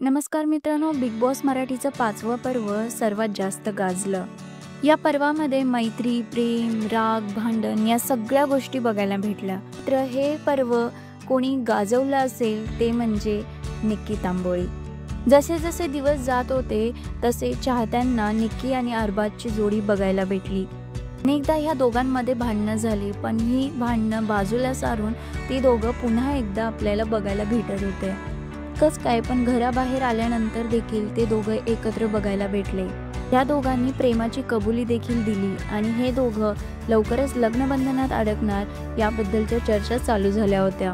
नमस्कार मित्रांनो, big boss मराठीचं 5वं पर्व सर्वात जास्त गाजलं. या पर्वामध्ये मैत्री, प्रेम, राग, भांडण या सगळ्या गोष्टी बघायला भेटल्या. तर हे पर्व कोणी गाजवलं असेल ते म्हणजे निक्की तांबोळी. जसे जसे दिवस जात होते तसे चाहत्यांना निक्की आणि अरबाजची जोडी बघायला भेटली. अनेकदा ह्या दोघांमध्ये भांडणं झाली, पण ही भांडणं बाजूला सारून ती दोघं पुन्हा एकदा आपल्याला बघायला भेटत होते. कस काय, पण घराबाहेर आल्यानंतर देखील ते दोघं एकत्र बघायला भेटले. या दोघांनी प्रेमाची कबुली देखील दिली आणि हे दोघं लवकरच लग्नबंधनात अडकणार याबद्दलच्या चर्चा चालू झाल्या होत्या.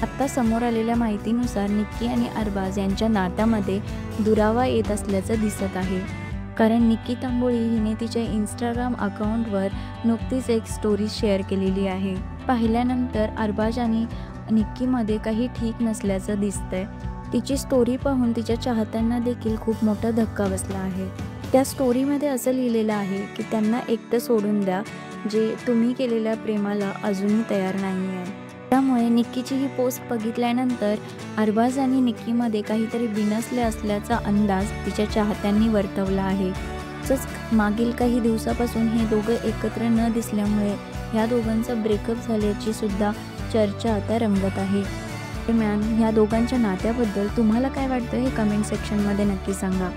आत्ता समोर आलेल्या माहितीनुसार निक्की आणि अरबाज यांच्या नात्यामध्ये दुरावा येत असल्याचं दिसत आहे. कारण निक्की तांबोळी हिने तिच्या इंस्टाग्राम अकाउंटवर नुकतीच एक स्टोरी शेअर केलेली आहे. पाहिल्यानंतर अरबाज आणि निक्कीमध्ये काही ठीक नसल्याचं दिसतंय. तिची स्टोरी पाहून तिच्या चाहत्यांना देखील खूप मोठा धक्का बसला आहे. त्या स्टोरीमध्ये असं लिहिलेलं आहे की त्यांना एकटं सोडून द्या, जे तुम्ही केलेल्या प्रेमाला अजूनही तयार नाही आहे. त्यामुळे निक्कीची ही पोस्ट बघितल्यानंतर अरबाज आणि निक्कीमध्ये काहीतरी बिनसले असल्याचा अंदाज तिच्या चाहत्यांनी वर्तवला आहे. तसंच मागील काही दिवसापासून हे दोघं एकत्र न दिसल्यामुळे ह्या दोघांचा ब्रेकअप झाल्याची सुद्धा चर्चा आता रंगत आहे. दरम्यान ह्या दोघांच्या नात्याबद्दल तुम्हाला काय वाटतं हे कमेंट सेक्शनमध्ये नक्की सांगा.